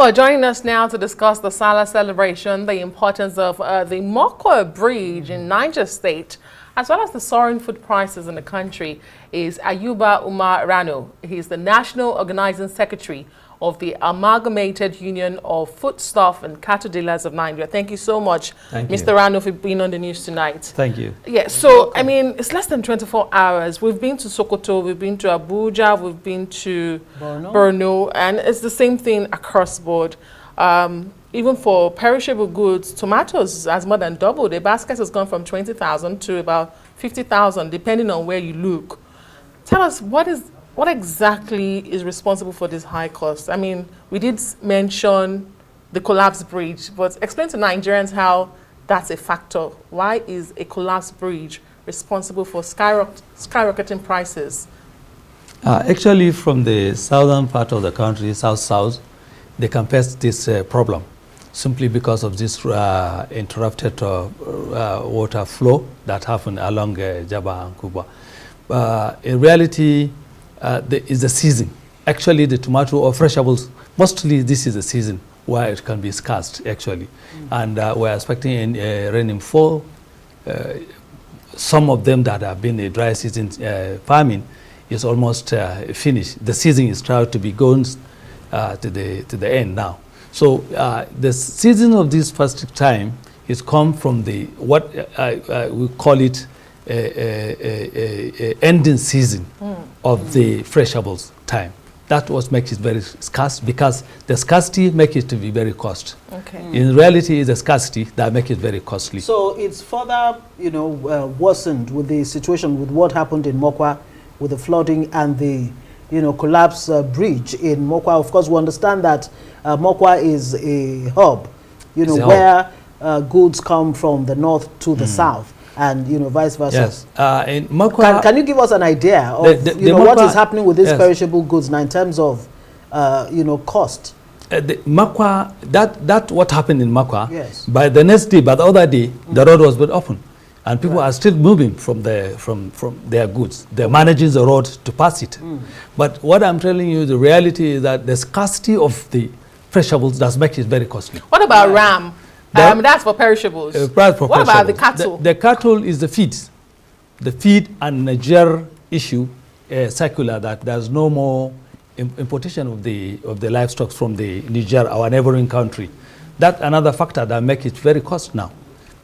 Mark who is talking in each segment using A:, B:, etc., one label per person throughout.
A: Well, joining us now to discuss the Salah celebration, the importance of the Mokwa Bridge in Niger State, as well as the soaring food prices in the country, is Ayuba Umar Rano. He's the National Organizing Secretary of the Amalgamated Union of Foodstuff and Cattle Dealers of Nigeria. Thank you so much, Mr. Rano, for being on the news tonight.
B: Thank you.
A: Yeah, so, I mean, it's less than 24 hours. We've been to Sokoto, we've been to Abuja, we've been to Borno, and it's the same thing across board. Even for perishable goods, tomatoes has more than doubled. The basket has gone from 20,000 to about 50,000, depending on where you look. Tell us, what exactly is responsible for this high cost? I mean, we did mention the collapsed bridge, but explain to Nigerians how that's a factor. Why is a collapsed bridge responsible for skyrocketing prices?
B: Actually, from the southern part of the country, south-south, they can face this problem simply because of this interrupted water flow that happened along Jaba and Kuba. In reality, there is a season. Actually, the tomato or vegetables, mostly this is a season where it can be scarce, actually. And we're expecting rain fall. Some of them that have been a dry season farming is almost finished. The season is trying to be going to the end now. So the season of this first time is come from the what we call it ending season of the vegetables time. That was makes it very scarce because the scarcity makes it to be very cost. Okay. In reality, it's the scarcity that makes it very costly.
C: So it's further, worsened with the situation with what happened in Mokwa, with the flooding and the, collapse bridge in Mokwa. Of course, we understand that Mokwa is a hub, where goods come from the north to the south. And vice versa.
B: Yes. In Mokwa,
C: can you give us an idea of what is happening with these perishable goods now in terms of cost?
B: The Mokwa, that what happened in Mokwa.
C: Yes.
B: By the next day, by the other day, the road was open, and people are still moving from their goods. They're managing the road to pass it. But what I'm telling you, the reality is that the scarcity of the vegetables does make it very costly.
A: What about ram? That's for perishables. What about the cattle?
B: The cattle is the feed. The feed and Niger issue circular that there's no more importation of the livestock from the Niger, our neighboring country. That's another factor that makes it very cost now.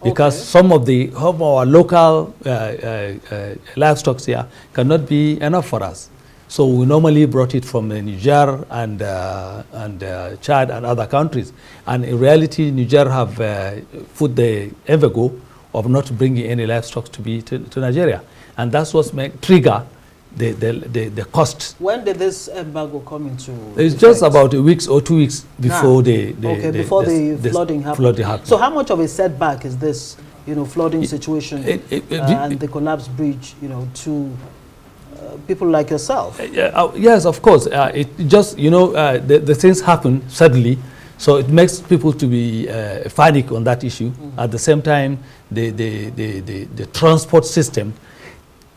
B: Because some of our local livestock here cannot be enough for us. So we normally brought it from Niger and Chad and other countries. And in reality, Niger have put the embargo of not bringing any livestock to Nigeria. And that's what trigger the cost.
C: When did this embargo come into
B: It's
C: effect?
B: just about a week or 2 weeks before the
C: flooding happened. So how much of a setback is this, flooding situation and the collapsed bridge, to people like yourself?
B: Yes, of course. It just, the things happen suddenly, so it makes people to be panic on that issue. At the same time, the transport system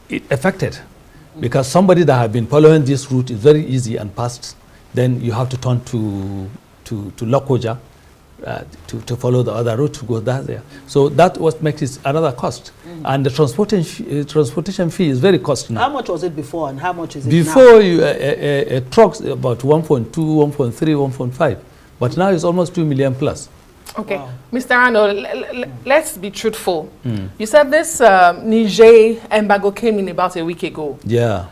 B: it affected, because somebody that have been following this route is very easy and fast. Then you have to turn to Lokoja to follow the other route to go there. So that what makes it another cost. And the transportation fee is very costly now.
C: How much was it before and how much is it
B: before now? A truck's about 1.2, 1.3, 1.5. But now it's almost 2 million plus.
A: Okay. Wow. Mr. Rano, let's be truthful. You said this Niger embargo came in about a week ago.
B: Yeah.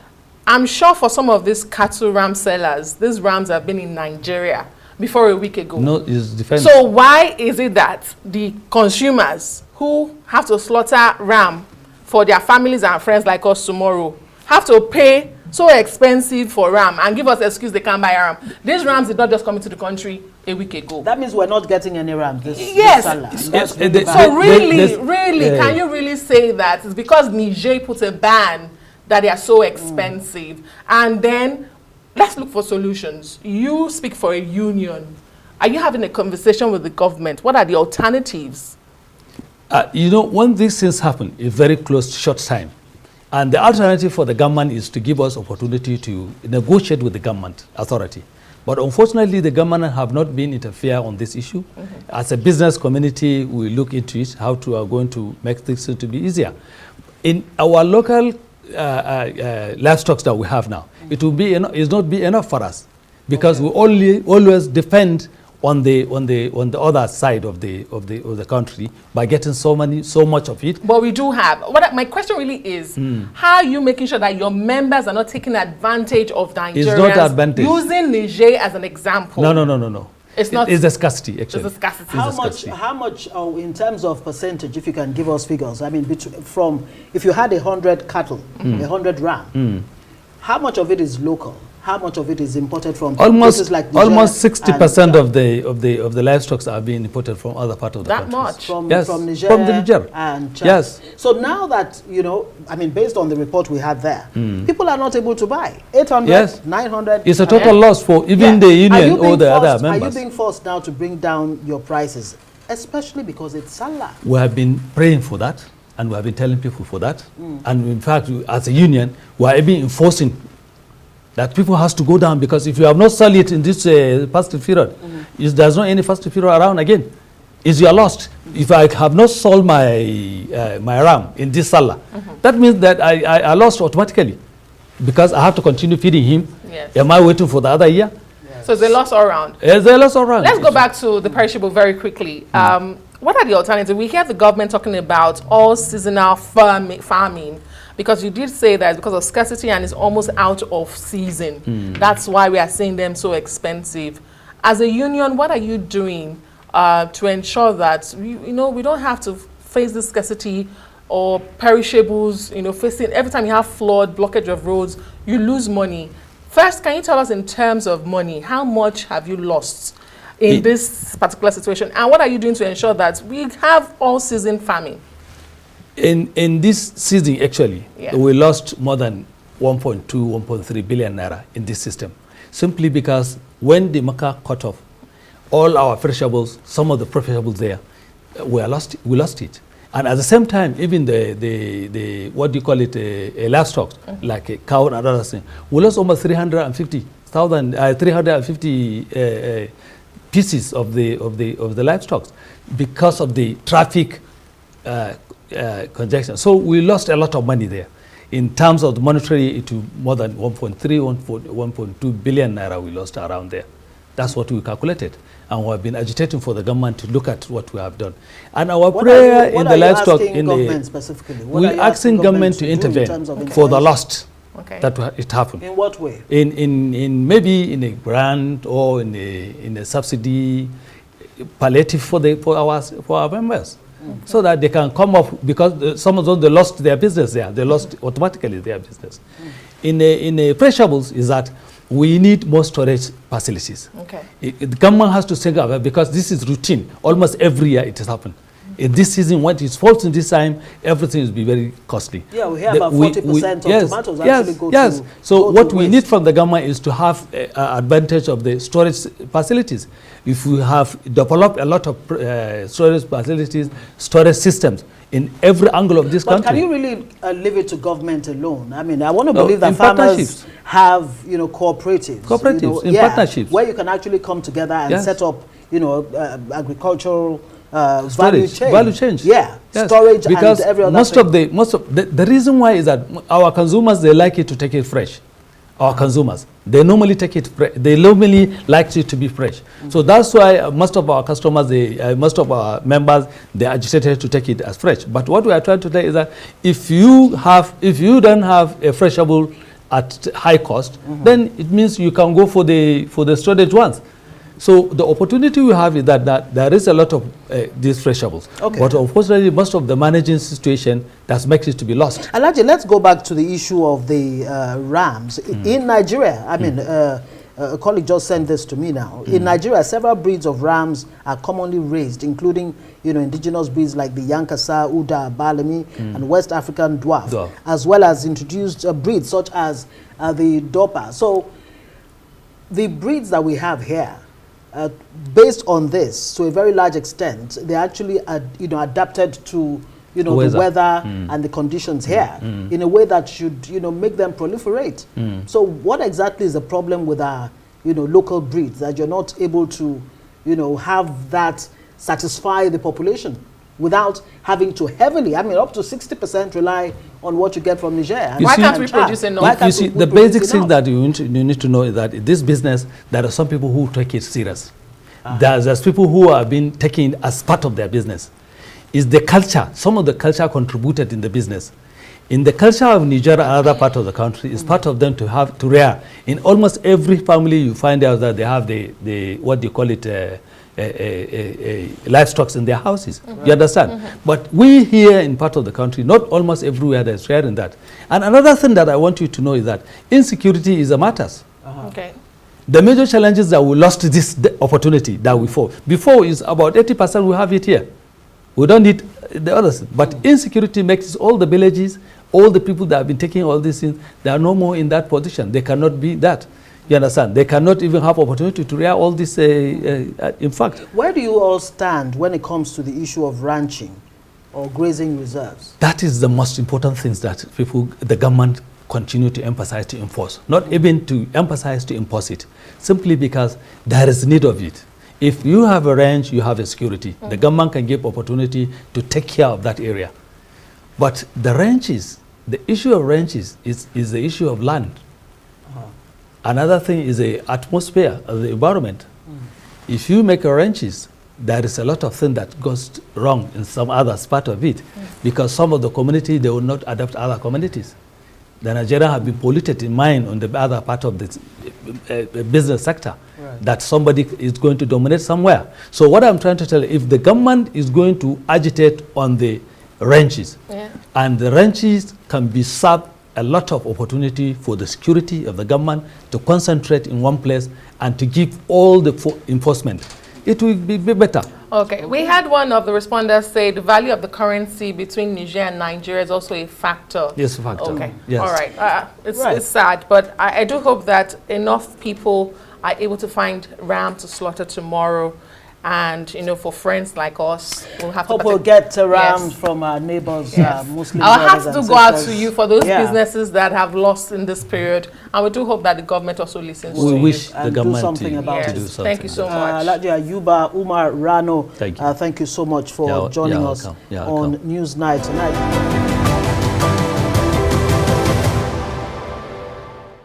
A: I'm sure for some of these cattle ram sellers, these rams have been in Nigeria before a week ago.
B: No, it's different.
A: So why is it that the consumers who have to slaughter ram for their families and friends like us tomorrow have to pay so expensive for ram and give us excuse they can't buy ram? These rams did not just come into the country a week ago.
C: That means we're not getting any ram this
A: Yes. So really, can you really say that it's because Niger put a ban that they are so expensive? And then let's look for solutions. You speak for a union. Are you having a conversation with the government? What are the alternatives?
B: When these things happen, a very close, short time. And the alternative for the government is to give us opportunity to negotiate with the government authority But unfortunately, the government have not been interfere on this issue. As a business community, we look into it, how to are going to make things to be easier. In our local livestock that we have now, it will be it's not be enough for us, because we always depend on the other side of the country by getting so much of it.
A: But we do have. My question really is, how are you making sure that your members are not taking advantage of Nigerians?
B: It's not advantage.
A: Using Niger as an example.
B: No.
A: It's not.
B: It's a scarcity, actually.
A: It's a scarcity.
C: How much, in terms of percentage, if you can give us figures? I mean, if you had 100 cattle, 100 ram, how much of it is local? How much of it is imported from places like Niger?
B: Almost 60% of the livestock are being imported from other parts of the country.
A: That much?
C: From Niger,
B: from the Niger
C: and Chad.
B: Yes.
C: So now that, I mean, based on the report we had there, people are not able to buy 800,
B: yes.
C: 900.
B: It's a total loss for even the union or the other members.
C: Are you being forced now to bring down your prices, especially because it's Salah?
B: We have been praying for that, and we have been telling people for that. And in fact, as a union, we are even enforcing that people has to go down, because if you have not sold it in this festive period, there's not any festive period around again, you are lost. If I have not sold my my ram in this Salah, that means that I lost automatically, because I have to continue feeding him.
A: Yes.
B: Am I waiting for the other year?
A: Yes. So it's a loss all around.
B: It's a loss all around.
A: Let's go back to the perishable very quickly. What are the alternatives? We hear the government talking about all seasonal farming. Because you did say that it's because of scarcity and it's almost out of season. That's why we are seeing them so expensive. As a union, what are you doing to ensure that we don't have to face this scarcity or perishables, facing every time you have flood, blockage of roads, you lose money. First, can you tell us in terms of money, how much have you lost in this particular situation? And what are you doing to ensure that we have all-season farming?
B: In this season, actually, we lost more than 1.2, 1.3 billion naira in this system, simply because when the market cut off, all our perishables, some of the perishables there, we lost it. And at the same time, even the what do you call it, livestock, like a cow and other things, we lost almost 350 pieces of the livestock because of the traffic congestion. So we lost a lot of money there. In terms of the monetary, it was more than 1.3, 1.2 billion naira we lost around there. That's what we calculated. And we have been agitating for the government to look at what we have done. And our prayer in the livestock, we're asking government to intervene for the lost that it happened.
C: In what way?
B: In maybe in a grant or in a subsidy, palliative for our members. So that they can come up, because some of them, they lost their business there. They lost automatically their business. In a perishables is that we need more storage facilities. The government has to think of it, because this is routine. Almost every year it has happened. In this season, when it falls in this time, everything will be very costly.
C: Yeah, we hear about 40% of tomatoes actually go to
B: So what we need from the government is to have advantage of the storage facilities. If we have developed a lot of storage facilities, storage systems in every angle of this country.
C: Can you really leave it to government alone? I mean, I want to believe that farmers have, cooperatives.
B: Cooperatives, in partnerships.
C: Where you can actually come together and set up, agricultural value chain. Yeah, storage, because and every other
B: the reason why is that our consumers, they like it to take it fresh. Our consumers, they normally take it they normally like it to be fresh. So that's why most of our customers, most of our members, they are agitated to take it as fresh. But what we are trying to say is that if you don't have a freshable at high cost, then it means you can go for the storage ones. So the opportunity we have is that there is a lot of these freshables. But unfortunately, most of the managing situation that makes it to be lost.
C: Alhaji, let's go back to the issue of the rams. In Nigeria, I mean, a colleague just sent this to me now. In Nigeria, several breeds of rams are commonly raised, including indigenous breeds like the Yankasa, Uda, Balami, and West African dwarf, as well as introduced breeds such as the Dopa. So the breeds that we have here, based on this, to a very large extent, they actually adapted to the weather and the conditions here in a way that should make them proliferate. So what exactly is the problem with our local breeds, that you're not able to, have that satisfy the population without having to heavily, up to 60% rely on what you get from Niger.
A: Why can't we produce enough?
B: You see, the basic thing that you need to know is that in this business, there are some people who take it serious. There's people who have been taking it as part of their business. Is the culture, some of the culture contributed in the business. In the culture of Niger and other part of the country, it's part of them to rear. In almost every family, you find out that they have the what do you call it, livestock in their houses. You understand? But we here in part of the country, not almost everywhere there's sharing that. And another thing that I want you to know is that insecurity is a matter.
A: Okay.
B: The major challenges that we lost this opportunity that we fought. Before is about 80% we have it here. We don't need the others. But insecurity makes all the villages, all the people that have been taking all these things, they are no more in that position. They cannot be that. You understand? They cannot even have opportunity to rear all this. In fact,
C: where do you all stand when it comes to the issue of ranching or grazing reserves?
B: That is the most important things that the government continue to emphasize to enforce. Not even to emphasize to impose it, simply because there is need of it. If you have a ranch, you have a security. The government can give opportunity to take care of that area. But the ranches, the issue of ranches is the issue of land. Another thing is the atmosphere of the environment. If you make a ranches, there is a lot of things that goes wrong in some other part of it, because some of the community, they will not adapt other communities. The Nigerians have been polluted in mind on the other part of the business sector, that somebody is going to dominate somewhere. So what I'm trying to tell you, if the government is going to agitate on the ranches, and the ranches can be served a lot of opportunity for the security of the government to concentrate in one place and to give all the enforcement, it will be better.
A: Okay, we had one of the respondents say the value of the currency between Niger and Nigeria is also a factor.
B: Yes, a factor.
A: Okay,
B: yes.
A: All right. It's sad, but I do hope that enough people are able to find ram to slaughter tomorrow. And, for friends like us, we'll have
C: hope we'll get ram from our neighbors, Muslim
A: I'll have to go out to you for those businesses that have lost in this period. And we do hope that the government also listens to you.
B: We wish the government
C: do something about it.
B: Do something.
A: Thank you so much.
C: Ladia Yuba, Umar Rano,
B: thank you.
C: Thank you so much for joining us on Newsnight tonight.